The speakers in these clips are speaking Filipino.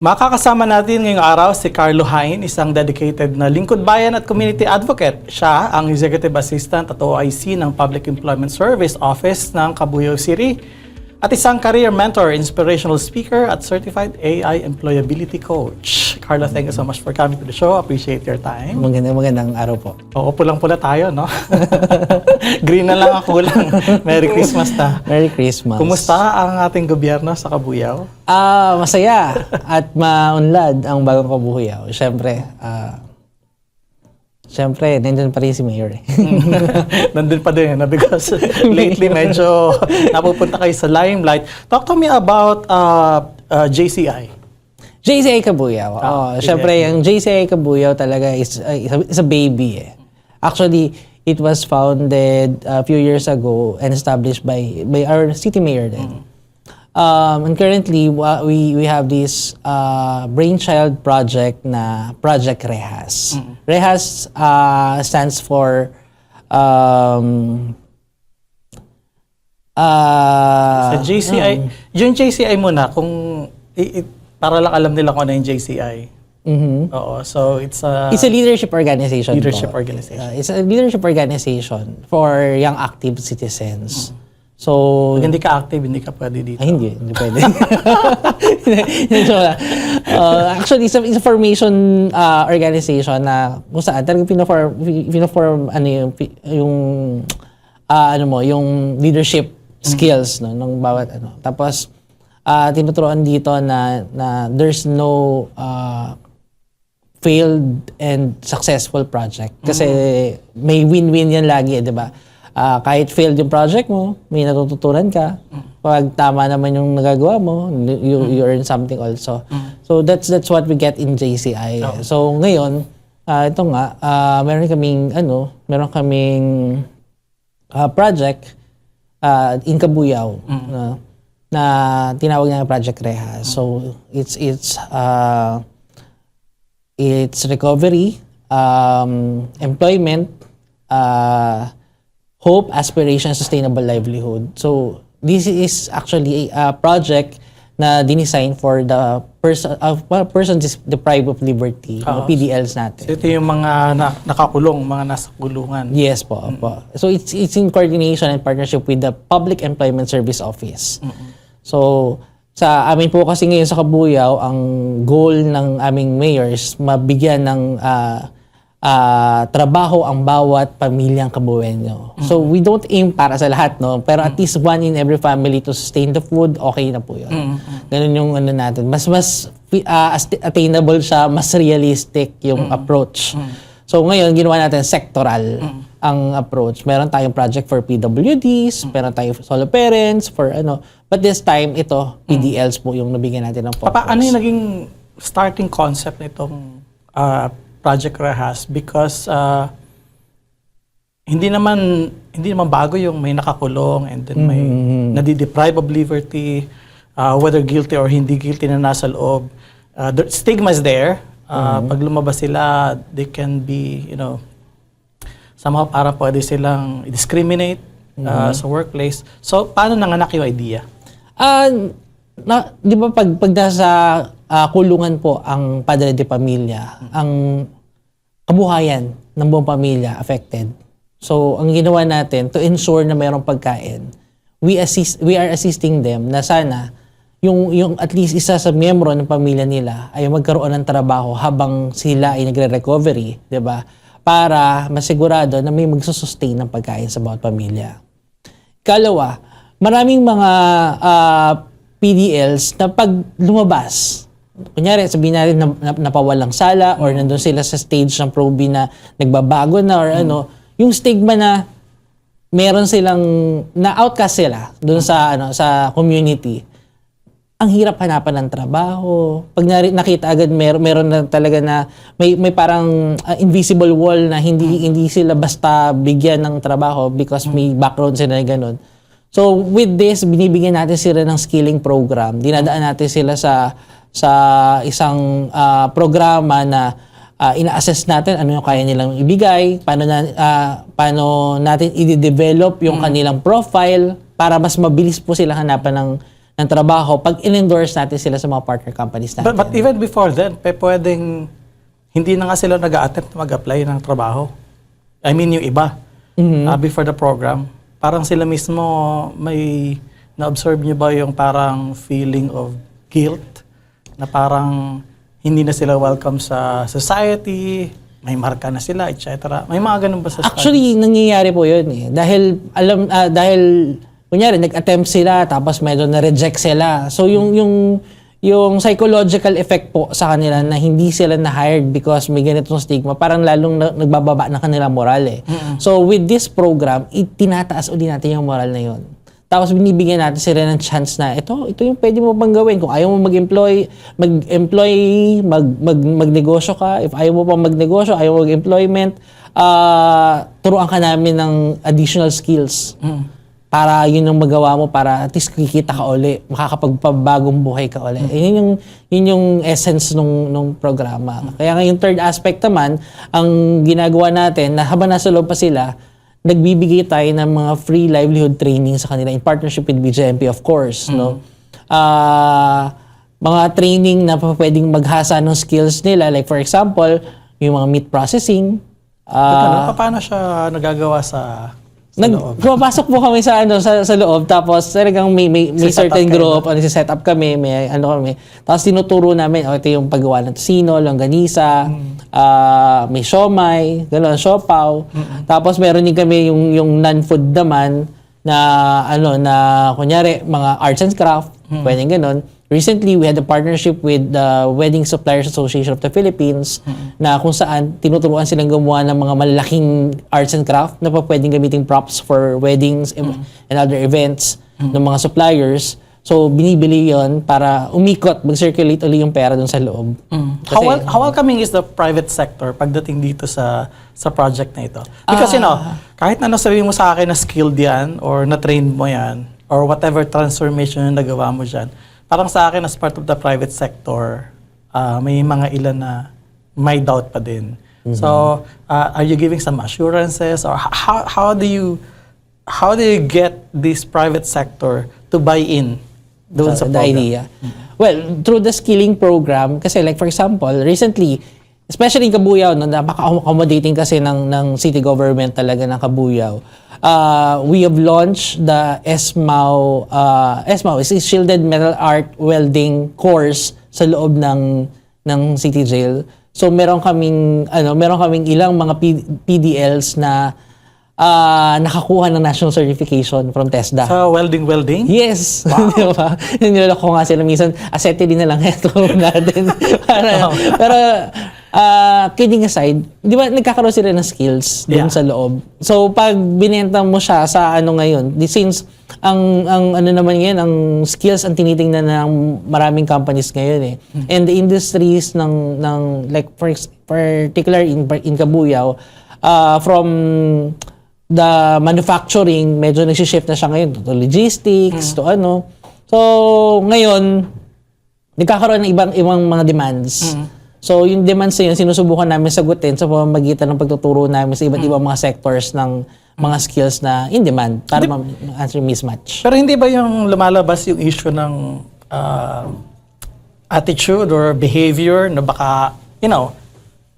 Makakasama natin ngayong araw si Carlo Hain, isang dedicated na lingkod bayan at community advocate. Siya ang Executive Assistant at OIC ng Public Employment Service Office ng Cabuyao City at isang career mentor, inspirational speaker at certified AI employability coach. Carlo, thank you so much for coming to the show. Appreciate your time. Magandang araw po. Oo, pulang-pula tayo, no? Green na lang ako lang. Merry Christmas na. Merry Christmas. Kumusta ang ating gobyerno sa Cabuyao? Masaya at maunlad ang bagong Cabuyao. Siyempre, nandun pa rin si Mayor. Nandun pa din, because lately medyo napupunta kayo sa limelight. Talk to me about JCI. JCI Cabuyao. Siyempre, yung JCI Cabuyao talaga is a baby. Actually, it was founded a few years ago and established by our city mayor then. And currently, we have this brainchild project na Project Rehas. Rehas stands for Sa JCI, yung JCI muna, kung para lang alam nila kung ano yung JCI. Oo, so it's a leadership organization. Organization. It's a leadership organization for young active citizens. So, pag hindi ka active, hindi ka pwede dito. Hindi pwede. Actually, it's a formation organization na kung saan talagang pinaform yung leadership skills no ng bawat ano. Tapos tinuturuan dito na there's no failed and successful project kasi may win-win yan lagi, 'di ba? Kahit failed yung project mo, may natututunan ka. Pag tama naman yung nagagawa mo, you earn something also. So that's what we get in JCI. So ngayon, ito nga, meron kaming project in Cabuyao na tinawag niya Project Rehas. So it's recovery, employment, hope, aspiration, sustainable livelihood. So this is actually a project na dinisign for the person deprived of liberty, mga PDLs natin. So ito yung mga nakakulong, mga nasa kulungan. Yes po. So it's in coordination and partnership with the Public Employment Service Office. So sa amin po kasi ngayon sa Cabuyao, ang goal ng aming mayors mabigyan ng trabaho ang bawat pamilyang Kabueño. So we don't aim para sa lahat, no? Pero at least one in every family to sustain the food, okay na po yun. Ganun yung ano natin. Mas attainable siya, mas realistic yung approach. So ngayon, ginawa natin sectoral ang approach. Meron tayong project for PWDs, meron tayong solo parents, for ano. But this time, ito, PDLs po yung nabigyan natin ng focus. Ano yung naging starting concept nitong Project Rehas? Because hindi naman bago yung may nakakulong and then may nadideprive of liberty, whether guilty or hindi guilty na nasa loob. The stigma is there. Pag lumabas sila, they can be, somehow parang pwede silang discriminate sa workplace. So, paano nanganak yung idea? Di ba pag nasa kulungan po ang padre de pamilya, ang kabuhayan ng buong pamilya affected. So, ang ginawa natin to ensure na mayroong pagkain, we are assisting them na sana yung at least isa sa miyembro ng pamilya nila ay magkaroon ng trabaho habang sila ay nagre-recovery, 'di ba? Para masigurado na may magsusustain ng pagkain sa bawat pamilya. Kalawa, maraming mga PDLs na pag lumabas, kunyari sabihin natin napawalang sala or nandun sila sa stage ng probe na nagbabago na or yung stigma na meron silang na outcast sila doon sa community. Ang hirap hanapan ng trabaho. Pag nakita agad meron na talaga na may parang invisible wall na hindi sila basta bigyan ng trabaho because may background sila na ganun. So with this, binibigyan natin sila ng skilling program. Dinadaan natin sila sa isang programa na ina-assess natin ano yung kaya nilang ibigay, paano natin i-develop yung kanilang profile para mas mabilis po sila hanapan ng ng trabaho pag in-endorse natin sila sa mga partner companies natin. But even before then, pwedeng hindi na nga sila nag-a-attempt na mag-apply ng trabaho. I mean, yung iba, before the program. Parang sila mismo, may na-observe niyo ba yung parang feeling of guilt na parang hindi na sila welcome sa society, may marka na sila, etc. May mga ganun ba sa Actually, nangyayari po yun eh. Dahil kunyari, nag-attempt sila, tapos medyo na-reject sila. So, yung psychological effect po sa kanila na hindi sila na-hired because may ganitong stigma, parang lalong nagbababa na kanilang moral eh. So, with this program, itinataas ulit natin yung moral na yun. Tapos binibigyan natin sila ng chance na ito yung pwede mo pang gawin. Kung ayaw mo magnegosyo ka. If ayaw mo pang magnegosyo, ayaw mo mag-employment, turuan ka namin ng additional skills. Para yun ang magawa mo para at least kikita ka uli, makakapagpabagong buhay ka uli. Yun yung essence nung programa. Kaya nga yung third aspect naman, ang ginagawa natin na habang nasa loob pa sila, nagbibigay tayo ng mga free livelihood training sa kanila in partnership with BJMP, of course. No? Mga training na pwedeng maghasa ng skills nila. Like for example, yung mga meat processing. Paano siya nagagawa sa loob? Pumapasok po kami sa loob, tapos talagang may certain group, set up kami, may kami. Tapos tinuturo namin, ito yung paggawa ng tosino, longganisa, may siomai, gano'n, siopaw. Tapos meron din kami yung non-food naman na kunyari mga arts and craft, pwedeng gano'n. Recently, we had a partnership with the Wedding Suppliers Association of the Philippines na kung saan tinuturuan silang gumawa ng mga malalaking arts and craft na pwedeng gamitin props for weddings and other events ng mga suppliers. So, binibili yon para umikot, mag-circulate ulit yung pera dun sa loob. How welcoming is the private sector pagdating dito sa project na ito? Because kahit na sabihin mo sa akin na skilled yan or na-trained mo yan or whatever transformation yung nagawa mo dyan, parang sa akin as part of the private sector, may mga ilan na may doubt pa din. So, are you giving some assurances or how do you get this private sector to buy in doon sa program? Idea? Well, through the skilling program, kasi like for example, recently, especially in Cabuyao, napaka-accommodating kasi ng city government talaga ng Cabuyao. We have launched the ESMAO. ESMAO is a Shielded Metal Art Welding course sa loob ng City Jail. So meron kaming ilang mga PDLs na nakakuha ng national certification from TESDA. Sa welding? Yes. Wow. Di ba? Niloloko nga sila minsan, acetylene na lang ito natin. Pero kidding aside, di ba nagkakaroon sila ng skills doon sa loob. So pag binenta mo siya sa ngayon, since ang naman ngayon, ang skills ang tinitingnan ng maraming companies ngayon eh. And the industries ng like for particular in Cabuyao, from the manufacturing, medyo nag-shift na siya ngayon to logistics, to ano. So, ngayon, nagkakaroon ng ibang mga demands. So, yung demands na yun, sinusubukan namin sagutin sa pamamagitan ng pagtuturo namin sa iba't ibang mga sectors ng mga skills na in demand para ma-answer mismatch. Pero hindi ba yung lumalabas yung issue ng attitude or behavior na baka,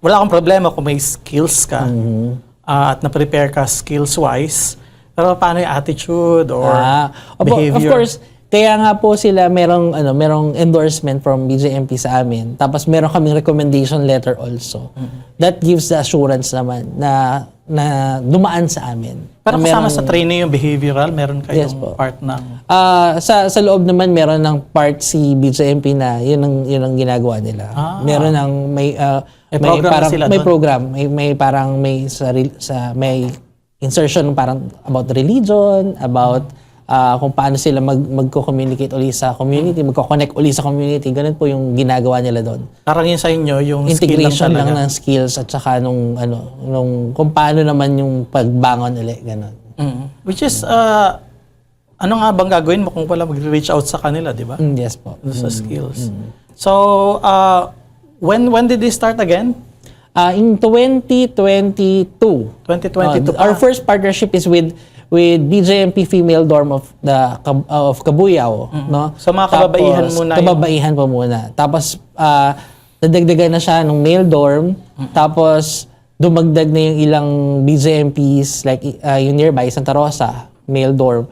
wala kang problema kung may skills ka at na-prepare ka skills-wise, pero paano yung attitude or behavior? Of course, kaya nga po sila merong endorsement from BJMP sa amin. Tapos meron kaming recommendation letter also. That gives the assurance naman na dumaan sa amin. Pero kasama sa training yung behavioral, meron kayong part ng... Sa loob naman, meron ng part si BJMP na yun ang ginagawa nila. Meron ng may program. May parang may insertion parang about religion, about kung paano sila magko-communicate uli sa community, magko-connect uli sa community. Ganun po yung ginagawa nila doon. Parang yun sa inyo, yung integration skill lang ng skills at saka nung kung paano naman yung pagbangon uli, ganun. Which is, ano nga bang gagawin mo kung wala mag-reach out sa kanila, di ba? Yes po. Sa skills. So, when did they start again? In 2022. 2022 Our first partnership is with with BJMP female dorm of Cabuyao, no? So, mga kababaihan muna yung- Kababaihan pa muna. Tapos nadagdagan na siya nung male dorm, tapos dumagdag na yung ilang BJMPs like yung nearby Santa Rosa, male dorm.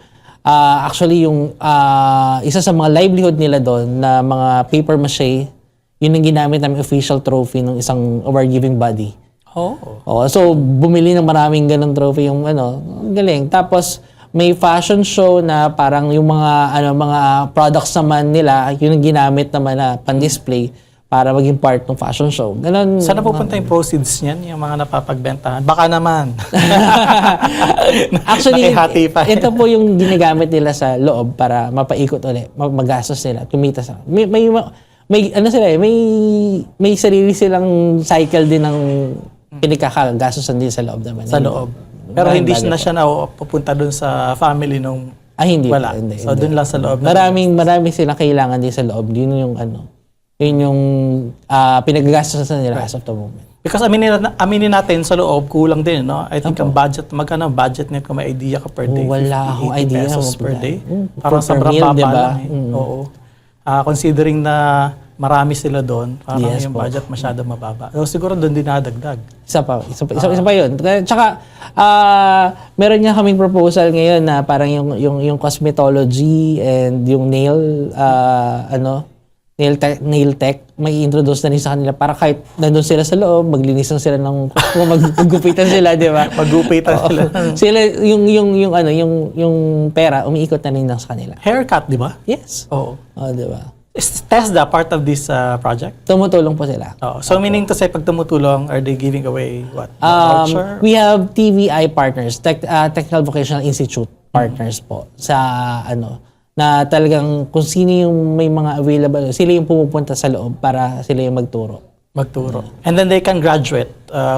Actually yung isa sa mga livelihood nila doon na mga paper mache, yun ang ginamit namin official trophy ng isang award-giving body. Oh. So bumili ng maraming ganung trophy yung ang galing. Tapos may fashion show na parang yung mga products naman nila, yun ang ginamit naman na pan-display para maging part ng fashion show. Ganun. Saan na pupunta yung proceeds niyan, yung mga napapagbentahan? Baka naman. Actually, Nakihati pa. ito po yung ginagamit nila sa loob para mapaikot ulit, magastos nila, kumita sa. May ano sila may sarili silang cycle din ng pinagkakagastosan din sa loob naman. Sa loob. Pero hindi na siya na pupunta dun sa family nung hindi. wala. Hindi, So dun lang sa loob. Maraming silang kailangan din sa loob. Yun yung pinagagastosan nila as of the moment. Because aminin natin sa loob, kulang din, no? I think ang budget, magkano budget net kung may idea ka per day? Wala 50, akong 80 idea. pesos per day. Per Parang sobrang meal, baba diba? lang eh. Oo. Considering na marami sila doon, parang Yes yung po. budget masyado mababa. So siguro doon din nadagdag. Isa pa yun. Tsaka, meron nga kaming proposal ngayon na parang yung cosmetology and yung nail tech, may introduce na rin sa kanila para kahit nandun sila sa loob, maglinis lang sila ng maggupitan sila, di ba? Maggupitan sila. Sila, yung pera, umiikot na rin lang sa kanila. Haircut, di ba? Yes. Oo. Di ba? Is TESDA part of this project? Tumutulong po sila. Oo. So meaning to say, pag tumutulong, are they giving away what? Voucher? We have TVI partners, Technical Vocational Institute partners po sa na talagang kung sino yung may mga available, sila yung pumupunta sa loob para sila yung magturo. And then they can graduate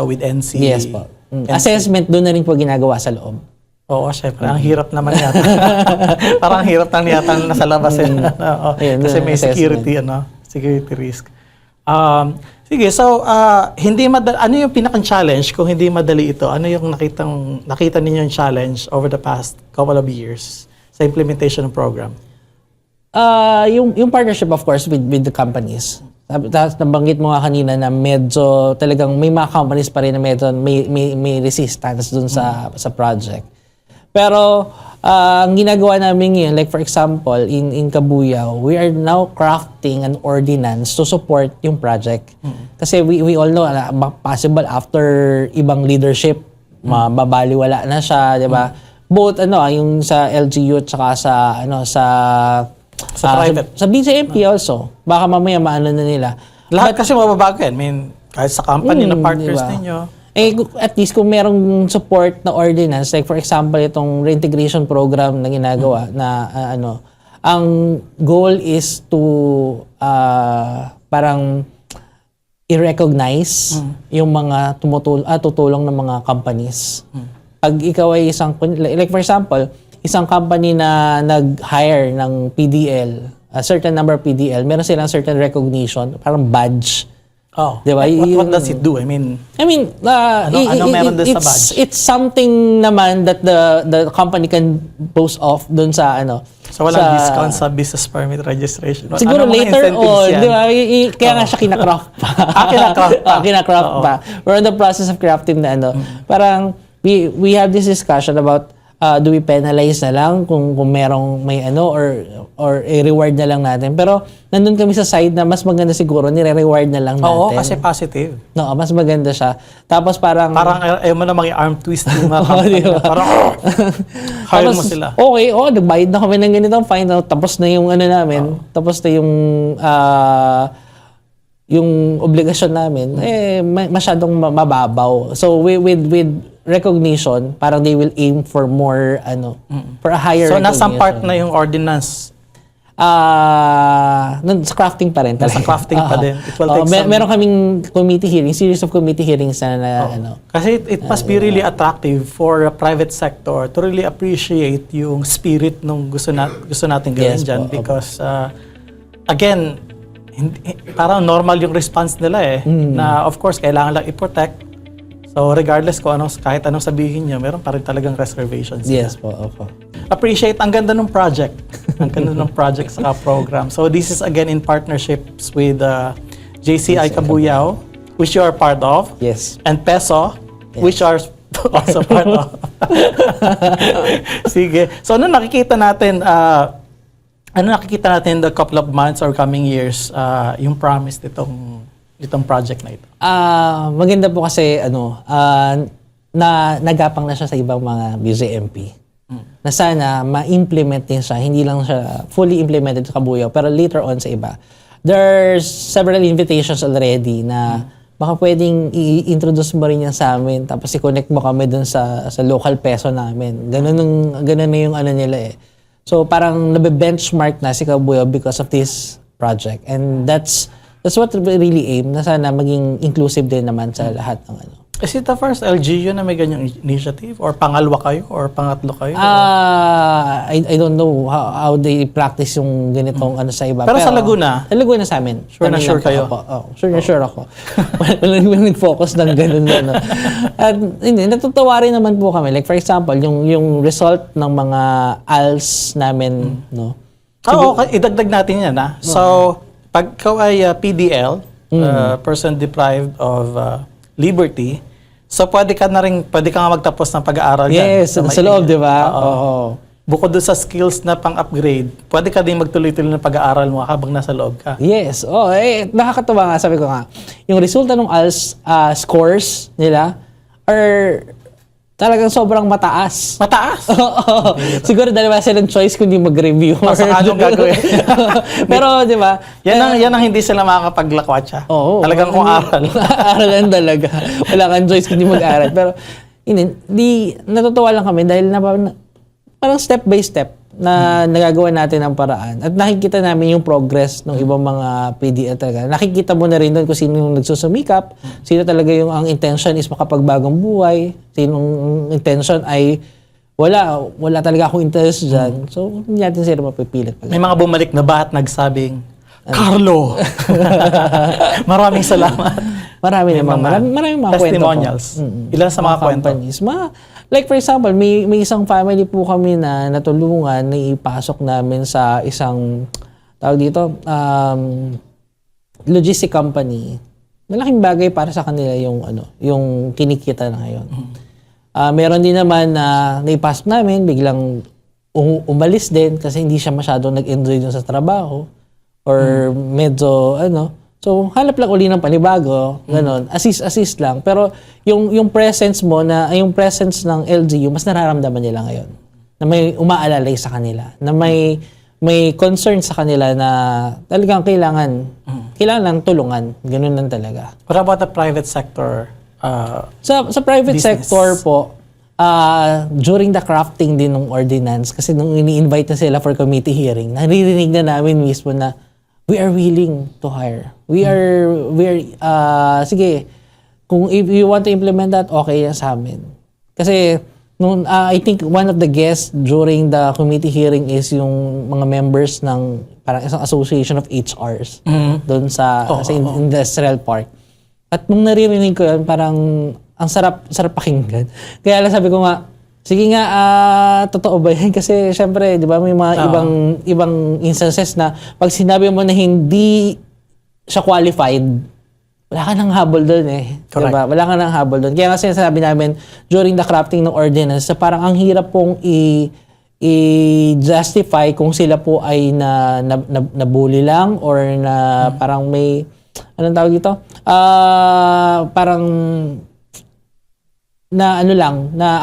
with NC. Yes po. Assessment doon na rin po ginagawa sa loob. Oo, syempre. Ang hirap naman yata. Parang hirap lang yata nasa labas. Oo. Kasi may security, security risk. Sige, so hindi ano yung pinakang-challenge kung hindi madali ito? Ano yung nakita ninyo yung challenge over the past couple of years sa implementation ng program? Yung partnership of course with the companies. Tapos nabanggit mo nga kanina na medyo talagang may mga companies pa rin na medyo may resistance dun sa project. Pero ang ginagawa namin ngayon, like for example, in Cabuyao, we are now crafting an ordinance to support yung project. Kasi we all know na possible after ibang leadership, mabaliwala na siya, di ba? Both yung sa LGU at saka sa private. sa BJMP also. Baka mamaya maano na nila. Lahat kasi mababago yan. I mean, kahit sa company na partners diba? ninyo. At least kung merong support na ordinance, like for example, itong reintegration program na ginagawa na ang goal is to parang i-recognize yung mga tutulong ng mga companies. Pag ikaw ay like for example, isang company na nag-hire ng PDL, a certain number of PDL, meron silang certain recognition, parang badge. Oh. Diba? What does it do? I mean, ano meron doon sa badge? It's something naman that the company can boast off doon sa so walang discount sa business permit registration. Siguro mga later incentives on, yan? di ba? Kaya nga siya kinakraft pa. Kinakraft pa. Kinakraft pa. We're in the process of crafting na Parang, we have this discussion about do we penalize na lang kung merong may or i-reward na lang natin. Pero nandun kami sa side na mas maganda siguro nire-reward na lang natin. Oo, kasi positive. No, mas maganda siya. Tapos parang ayaw mo na arm twist yung mga company. Diba? Parang hire mo sila. Okay, nagbayad na kami ng ganitong fine. Tapos na yung namin. Tapos na yung obligasyon namin. Masyadong mababaw. So with recognition, parang they will aim for more for a higher So recognition. nasa part na yung ordinance. Sa crafting pa rin. Sa crafting pa din. It will take some... Meron kaming committee hearings, series of committee hearings na Kasi it must be really attractive for a private sector to really appreciate yung spirit nung gusto natin gawin dyan. Because again, parang normal yung response nila na of course kailangan lang i-protect. So regardless kung kahit anong sabihin niyo, meron pa rin talagang reservations. Yes po, opo. Appreciate ang ganda ng project. Ang ganda ng project sa program. So this is again in partnerships with JCI Cabuyao, which you are part of, Yes. and PESO, which are also part of. Sige. So ano nakikita natin the couple of months or coming years yung promise nitong project na ito? Maganda po kasi na nagapang na siya sa ibang mga BJMP. Na sana ma-implement din siya, hindi lang siya fully implemented sa Cabuyao, pero later on sa iba. There's several invitations already na baka pwedeng i-introduce mo rin yan sa amin, tapos i-connect mo kami dun sa local peso namin. Ganun na yung nila eh. So parang nabe-benchmark na si Cabuyao because of this project. And that's what we really aim, na sana maging inclusive din naman sa lahat ng Is it the first LGU na may ganyang initiative? Or pangalwa kayo? Or pangatlo kayo? I don't know how they practice yung ganitong sa iba. Pero sa Laguna? Sa Laguna sa amin. Sure na sure kayo? Sure na sure ako. Walang nag-focus ng ganun. At hindi, natutuwa rin naman po kami. Like for example, yung result ng mga ALS namin, no? Okay. Idagdag natin yan, So, pag ikaw ay PDL, person deprived of liberty, so pwede ka nga magtapos ng pag-aaral dyan. Yes, sa loob, di ba? Oo. Bukod doon sa skills na pang-upgrade, pwede ka din magtuloy-tuloy ng pag-aaral mo habang nasa loob ka. Yes. Nakakatawa nga, sabi ko nga, yung resulta ng ALS scores nila are talagang sobrang mataas. Mataas? Oo. Siguro dahil wala silang choice kundi mag-review. Anong gagawin? Pero, di ba? Yan ang hindi sila makakapaglakwatsa. Oo. Talagang kung aral. Aralan talaga. Wala kang choice kundi mag-aral. Pero, natutuwa lang kami dahil parang step by step na nagagawa natin ang paraan. At nakikita namin yung progress ng ibang mga PDL talaga. Nakikita mo na rin doon kung sino yung nagsusumikap, sino talaga yung ang intention is makapagbagong buhay, sinong intention ay wala talaga akong interest dyan. So, hindi natin sila mapipilit. May mga bumalik na ba at nagsabing, Carlo! Maraming salamat. Maraming mga testimonials. Ilan sa mga kwento? Like for example, may isang family po kami na natulungan na ipasok namin sa isang tawag dito, logistic company. Malaking bagay para sa kanila yung kinikita na ngayon. Meron din naman na naipasok namin, biglang umalis din kasi hindi siya masyadong nag-enjoy dun sa trabaho or medyo so, hanap lang uli ng panibago, gano'n. Assist lang. Pero yung presence mo yung presence ng LGU, mas nararamdaman nila ngayon. Na may umaalalay sa kanila. Na may concern sa kanila na talagang kailangan lang tulungan. Gano'n lang talaga. What about the private sector? Sa private business sector po, during the crafting din ng ordinance, kasi nung ini-invite na sila for committee hearing, naririnig na namin mismo na we are willing to hire. We are sige, kung if you want to implement that, okay yan sa amin. Kasi I think one of the guests during the committee hearing is yung mga members ng parang isang association of HRs doon sa industrial park. At nung naririnig ko yun, parang ang sarap pakinggan. Kaya lang sabi ko nga, sige nga, totoo ba yan? Kasi syempre, di ba, may mga ibang instances na pag sinabi mo na hindi siya qualified, wala ka nang habol doon eh. Diba? Wala ka nang habol doon. Kaya kasi sinabi namin, during the crafting ng ordinance, parang ang hirap pong i-justify kung sila po ay nabully lang or na parang may, anong tawag dito? Parang na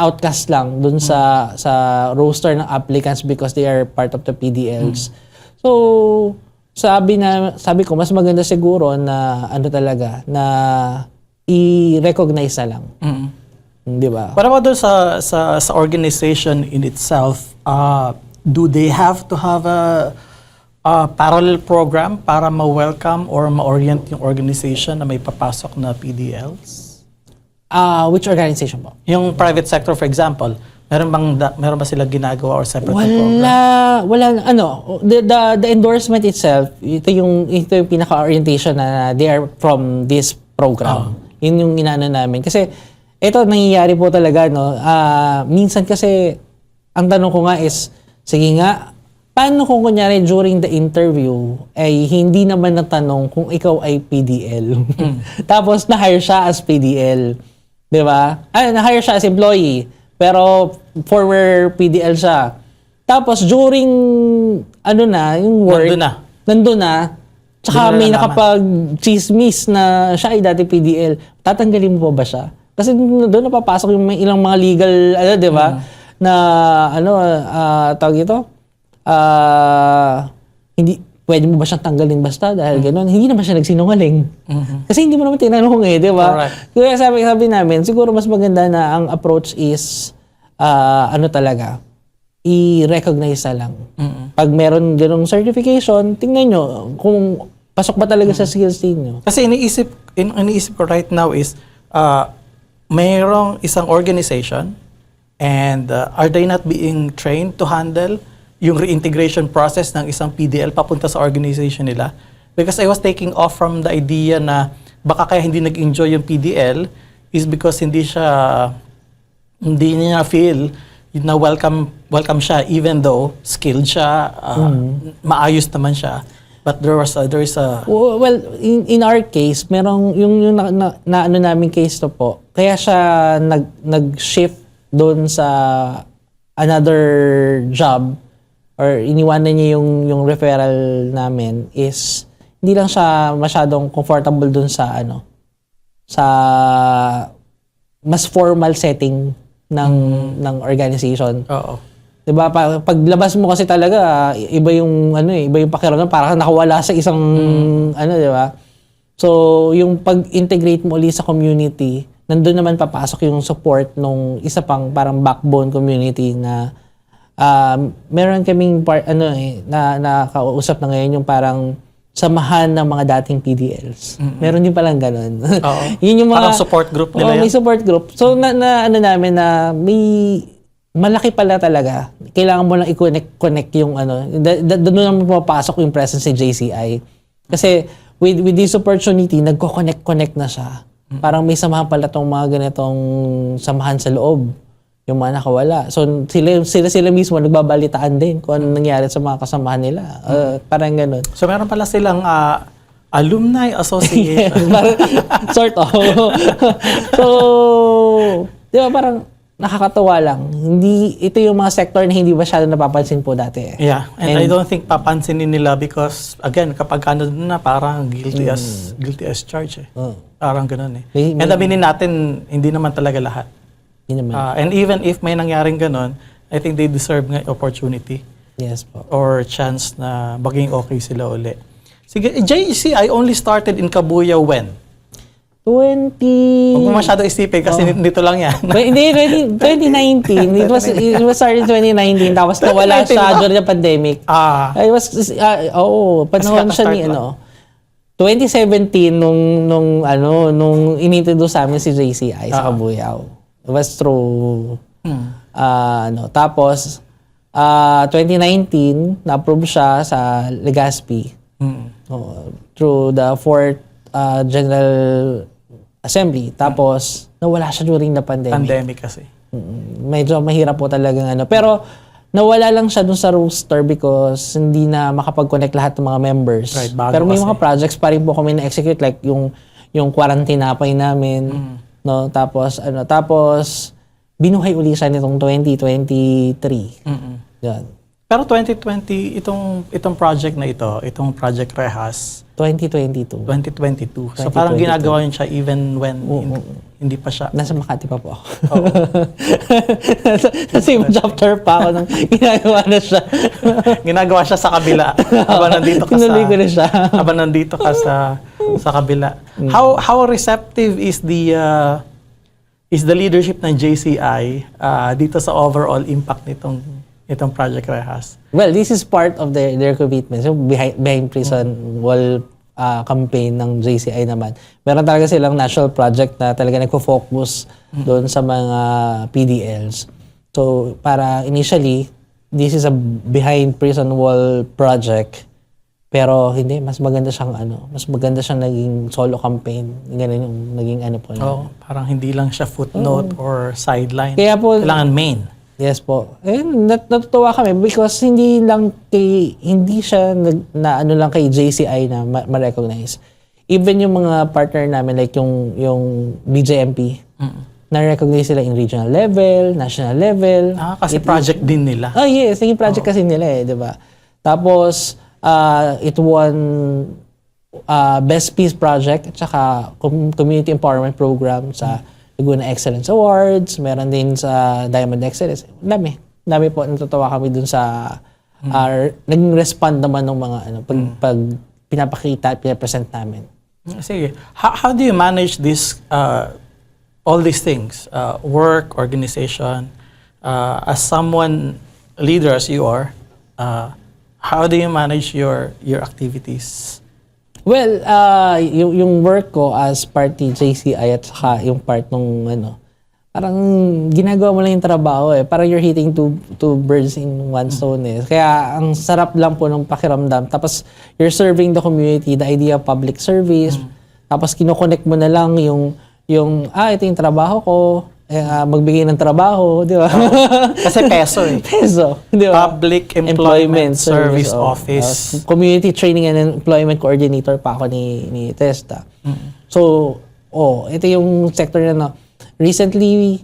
outcast lang dun sa roster ng applicants because they are part of the PDLs. So sabi ko mas maganda siguro na talaga na i-recognize na lang. Di ba? What about sa organization in itself? Do they have to have a parallel program para ma-welcome or ma-orient yung organization na may papasok na PDLs? Which organization po? Yung private sector, for example, meron ba sila ginagawa or separate program? Wala. The endorsement itself, ito yung pinaka-orientation na they are from this program. Yun yung inano namin. Kasi ito nangyayari po talaga, no? Minsan kasi, ang tanong ko nga is, sige nga, paano kung kunyari during the interview ay hindi naman natanong kung ikaw ay PDL? Tapos na-hire siya as PDL. Di ba? Na-hire siya as employee. Pero former PDL siya. Tapos during, yung work, nandun na, tsaka may nakapag-chismis na siya ay dati PDL. Tatanggalin mo ba siya? Kasi doon napapasok yung may ilang mga legal, di ba? Na, tawag ito? Hindi, pwede mo ba siyang tanggalin basta dahil gano'n? Hindi naman siya nagsinungaling. Kasi hindi mo naman tinanong di ba? Kaya sabi namin, siguro mas maganda na ang approach is, talaga, i-recognize na lang. Pag meron ganong certification, tingnan nyo kung pasok ba talaga sa skills niyo. Kasi iniisip ko right now is, mayroong isang organization and are they not being trained to handle yung reintegration process ng isang PDL papunta sa organization nila? Because I was taking off from the idea na baka kaya hindi nag-enjoy yung PDL is because hindi niya feel na welcome siya even though skilled siya, maayos naman siya. But there is a well, in our case, merong yung namin case to po. Kaya siya nag-shift doon sa another job or iniwanan niya yung referral namin is hindi lang siya masyadong comfortable doon sa sa mas formal setting ng organization. Oo. 'Di ba? Paglabas mo kasi talaga iba yung iba yung pakiramdam, parang nakawala sa isang 'di ba? So, yung pag-integrate mo ulit sa community, nandun naman papasok yung support nung isa pang parang backbone community na meron kaming na nakausap na ngayon yung parang samahan ng mga dating PDLs. Meron din palang ganun. Yun yung mga parang support group nila yan? May support group. So, namin na may malaki pala talaga. Kailangan mo lang i-connect yung doon naman pumapasok yung presence ni JCI. Kasi with this opportunity, nagko-connect na siya. Parang may samahan pala tong mga ganitong samahan sa loob. Yung mga nakawala. So, sila mismo nagbabalitaan din kung ano nangyari sa mga kasamahan nila. Parang ganun. So, meron pala silang alumni association. Sort of. So, di ba parang nakakatawa lang. Ito yung mga sector na hindi masyado napapansin po dati. Yeah. And I don't think papansinin nila because, again, kapag na parang guilty as charged eh. Parang ganun eh. And aminin natin, hindi naman talaga lahat. And even if may nangyaring ganun, I think they deserve nga opportunity. Yes po. Or chance na maging okay sila uli. Sige, JCI only started in Kabuyaw when? 20... Huwag mo masyado isipin kasi dito lang yan. Hindi, 2019. It was started 2019 tapos nawala siya during the pandemic. It was, panahon siya ni 2017 nung inintroduce sa amin si JCI sa Kabuyaw. It was through, tapos, 2019, na-approve siya sa Legazpi. Through the 4th General Assembly. Tapos, nawala siya during the pandemic. Pandemic kasi. Medyo mahirap po talagang Pero, nawala lang siya dun sa roster because hindi na makapag-connect lahat ng mga members. Right, pero may mga projects pa rin po kami na-execute like yung quarantine napay namin. No, tapos binuhay uli siya nitong 2023. Yan. Pero 2020 itong project na itong Project Rehas 2022. So parang ginagawa niyo siya even when hindi pa siya. Nasa Makati pa po ako. Kasi chapter pa ako nung ginagawa na siya. Ginagawa siya sa kabila. Habang nandito ka Tinuloy ko na siya. Habang nandito ka sa kabila. How receptive is the leadership ng JCI dito sa overall impact nitong Project Rehas? Well, this is part of their commitment. So behind prison wall campaign ng JCI naman. Meron talaga silang national project na talaga nagfo-focus doon sa mga PDLs. So para initially, this is a behind prison wall project Pero hindi, mas maganda siyang naging solo campaign. Ganun yung naging po. Parang hindi lang siya footnote or sideline. Kaya po, kailangan main. yes po. Natutuwa kami because hindi siya lang kay JCI na ma-recognize. Even yung mga partner namin like yung BJMP, na-recognize sila in regional level, national level. Kasi project din nila. Oh yes, naging project kasi nila di ba? Tapos it won Best Peace Project at saka Community Empowerment Program sa Laguna Excellence Awards, meron din sa Diamond Excellence. Dami po, natutuwa kami dun sa naging respond naman ng mga pag pinapakita at pinapresent namin. Sige. How do you manage this all these things? Work, organization, as someone leader as you are, how do you manage your activities? Well, yung work ko as part ni JCI at saka yung part nung parang ginagawa mo lang yung trabaho Parang you're hitting two birds in one stone Kaya ang sarap lang po ng pakiramdam. Tapos you're serving the community, the idea of public service. Tapos kinoconnect mo na lang yung ito yung trabaho ko. Magbigay ng trabaho, di ba? Kasi peso Peso, di ba? Public Employment Service Office. Community Training and Employment Coordinator pa ako ni Testa. So, ito yung sector na recently,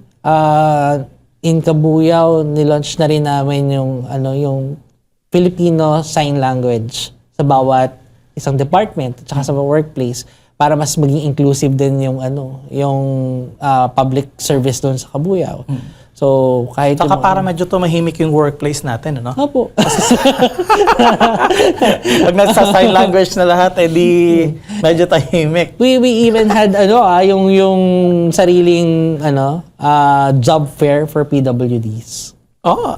in Cabuyao, nilaunch na rin namin yung Filipino Sign Language sa bawat isang department at saka sa workplace para mas maging inclusive din yung public service doon sa Cabuyao. So, kahit saka para medyo tumahimik yung workplace natin, ano? Opo. Pag nasa sign language na lahat, di medyo tahimik. We even had yung sariling job fair for PWDs.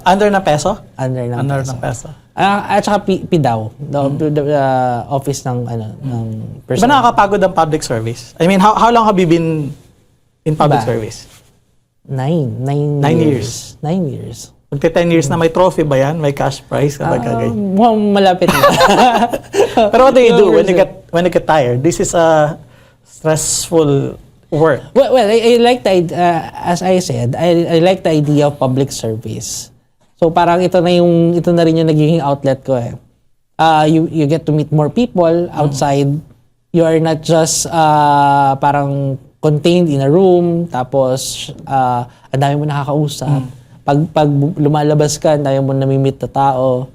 Under na peso? Under ng peso. At saka PDAW, the office ng person. Ba nakakapagod ang public service? I mean, how long have you been in public service? 9 years. 9 years. Magti 10 years na may trophy ba yan? May cash prize? Mukhang malapit na. Pero what do you do when you get tired? This is a stressful work. Well, I like as I said, I like the idea of public service. So parang ito na rin yung nagiging outlet ko You get to meet more people outside. You are not just parang contained in a room, tapos ang dami mo nakakausap. Pag lumalabas ka, ang dami mo namimit na tao.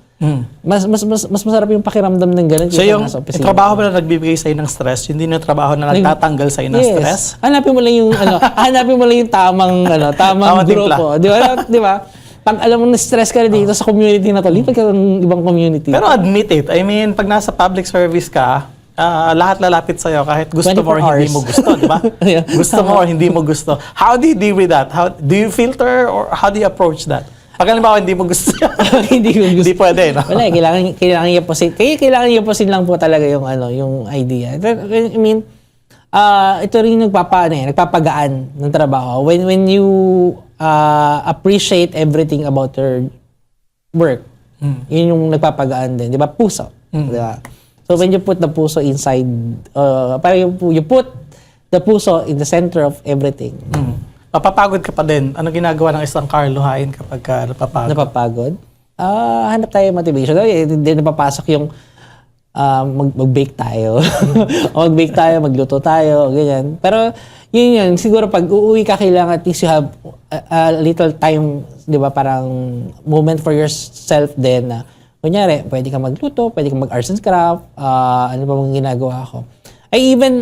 Mas masarap yung pakiramdam ng ganun. So yung trabaho mo na nagbibigay sa'yo ng stress, hindi yung trabaho na nagtatanggal sa'yo ng stress? Hanapin mo lang yung tamang grupo. Di ba? Pag alam mo na stress ka dito sa community na to, lipat ka ng ibang community. Pero admit it. I mean, pag nasa public service ka, lahat lalapit sa'yo kahit gusto mo or hindi mo gusto, di ba? Yeah. Gusto mo or hindi mo gusto. How do you deal with that? How do you filter or how do you approach that? Pag halimbawa hindi mo gusto. Hindi pwede, no? Wala, kailangan i-posin lang po talaga yung idea. I mean, ito rin nagpapagaan ng trabaho. When you appreciate everything about your work, yun yung nagpapagaan din. Di ba? Puso. Di ba? So when you put the puso inside, parang you put the puso in the center of everything. Mapapagod ka pa din. Ano ginagawa ng isang Carlo Hain kapag napapagod? Hanap tayo motivation. Hindi napapasok yung mag-bake tayo. O mag-bake tayo, magluto tayo, ganyan. Pero yun. Siguro pag uuwi ka, kailangan at least you have a little time, di ba, parang moment for yourself din na kunyari, pwede ka magluto, pwede ka mag-arts and craft, ano pa mga ginagawa ko. I even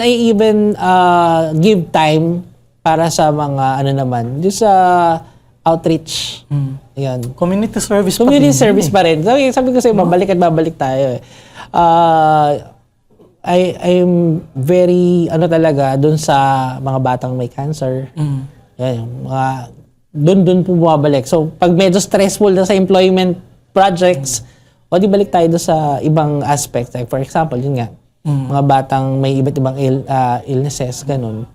give time para sa mga doon sa outreach. Yan. Community service pa rin. Sabi ko sa'yo, babalik tayo. I'm very, talaga, doon sa mga batang may cancer. Yan, yung mga, doon po bumabalik. So, pag medyo stressful na sa employment projects, di balik tayo doon sa ibang aspects. Like, for example, yun nga, mga batang may iba't ibang illnesses, ganun.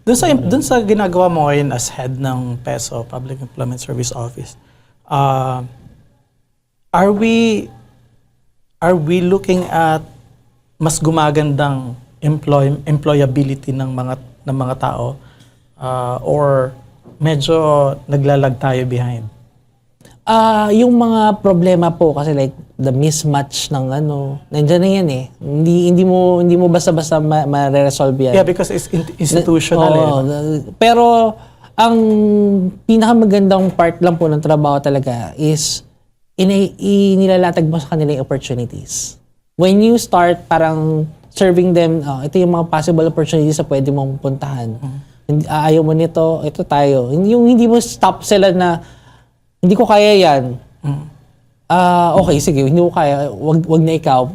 Doon sa ginagawa mo ngayon as head ng PESO, Public Employment Service Office, are we looking at mas gumagandang employability ng mga tao, or medyo naglalag tayo behind? Yung mga problema po kasi like the mismatch ng nandiyan na yan eh. Hindi mo basta-basta ma-resolve yan. Yeah, because it's institutional. Pero ang pinakamagandang part lang po ng trabaho talaga is inilalatag mo sa kanila yung opportunities. When you start parang serving them, ito yung mga possible opportunities na pwede mong puntahan. Ayaw mo nito, ito tayo. Yung hindi mo stop sila na hindi ko kaya yan. Okay, sige, hindi mo kaya, wag na ikaw.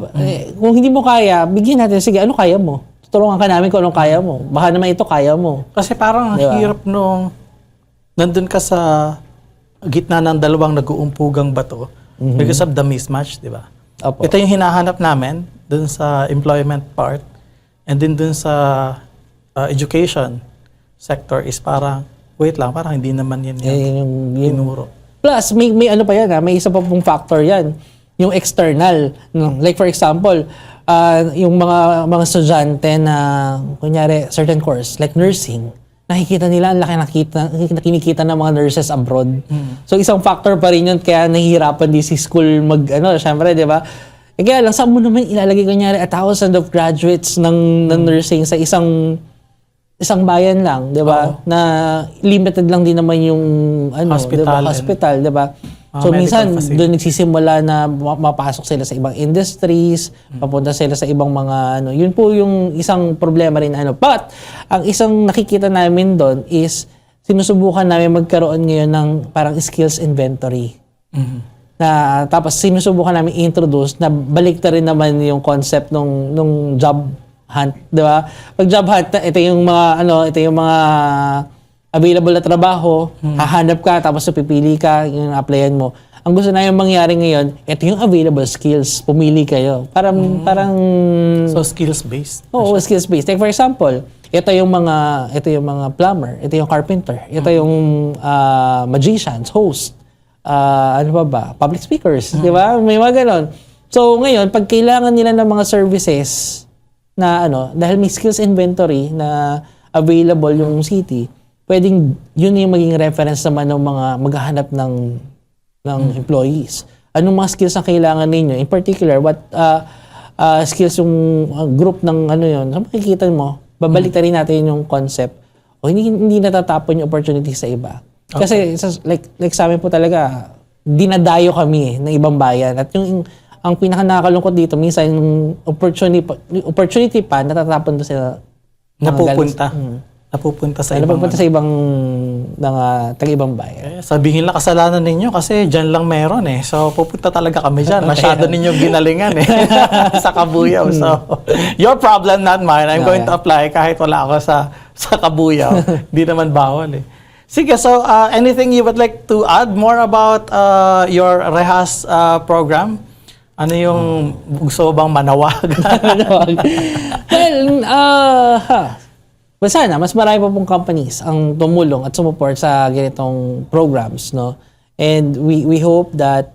Kung hindi mo kaya, bigyan natin, sige, ano kaya mo? Tutulungan ka namin kung anong kaya mo. Baka naman ito kaya mo. Kasi parang Diba? hirap nung nandun ka sa gitna ng dalawang nag-uumpugang bato because of the mismatch, di ba? Opo. Ito yung hinahanap namin dun sa employment part, and then dun sa education sector is parang, wait lang, parang hindi naman yan yung tinuro. Plus, may ano pa yan, may isa pa pong factor yan. Yung external. No? Like for example, yung mga estudyante na, kunyari, certain course, like nursing, nakikita nila ang laki kinikita ng mga nurses abroad. So, isang factor pa rin yun, kaya nahihirapan din si school syempre, di ba? Kaya lang, saan mo naman ilalagay, kunyari, 1,000 of graduates ng nursing sa isang bayan lang, 'di ba? Na limited lang din naman yung hospital, 'di ba? So minsan doon nagsisimula na mapasok sila sa ibang industries, papunta sila sa ibang mga yun po yung isang problema rin But ang isang nakikita namin doon is sinusubukan namin magkaroon ngayon ng parang skills inventory. Na tapos sinusubukan namin introduce na baliktarin naman yung concept nung job hunt, 'di ba? Pag job hunt, ito yung mga available na trabaho, hahanap ka tapos pipili ka, yung applyan mo. Ang gusto na yung mangyari ngayon, ito yung available skills, pumili kayo. Parang so skills based. Oo, skills based. Like for example, ito yung mga plumber, ito yung carpenter, ito yung magicians, host, public speakers, 'di ba? May mga ganon. So ngayon, pag kailangan nila ng mga services na dahil may skills inventory na available yung city, pwedeng yun yung maging reference naman ng mga maghahanap ng employees. Anong mga skills ang kailangan ninyo? In particular, what skills yung group ng yun? So makikita mo, babalik rin natin yung concept. O hindi natatapon yung opportunity sa iba. Kasi like sa amin po talaga, dinadayo kami ng ibang bayan. At ang pinaka nakakalungkot dito, minsan yung opportunity pa, natatapon doon sila. Napupunta sa ibang taga-ibang bayan. Sabihin lang kasalanan ninyo kasi dyan lang meron eh. So, pupunta talaga kami dyan. Masyado ninyong ginalingan eh. Sa Kabuyaw. So, your problem, not mine. I'm going to apply kahit wala ako sa Kabuyaw. Di naman bawal eh. Sige, so anything you would like to add more about your Rehas program? Ano yung gusto mo bang manawag? Well, sana mas marami pa pong companies ang tumulong at sumuport sa ganitong programs, no? And we hope that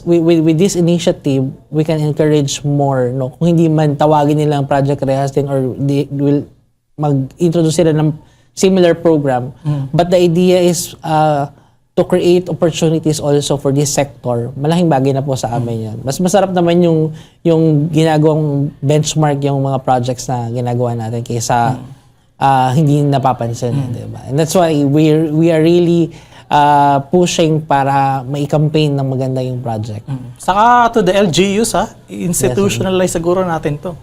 with this initiative, we can encourage more, no? Kung hindi man tawagin nilang Project Rehas din or they will mag-introduce sila ng similar program. But the idea is to create opportunities also for this sector. Malaking bagay na po sa amin yan. Mas masarap naman yung ginagawang benchmark yung mga projects na ginagawa natin kaysa hindi napapansin, diba? And that's why we are really pushing para mai-campaign ng maganda yung project. Saka to the LGUs, institutionalize siguro natin to.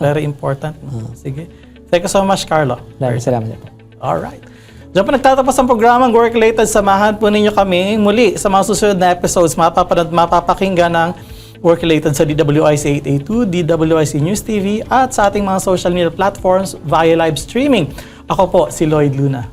Very important. Sige. Thank you so much, Carlo. Salamat po. Alright. Diyan po nagtatapos ang programang Work-Related. Samahan po ninyo kami muli sa mga susunod na episodes. Mapapakinggan ng Work-Related sa DWIC 882, DWIC News TV at sa ating mga social media platforms via live streaming. Ako po si Lloyd Luna.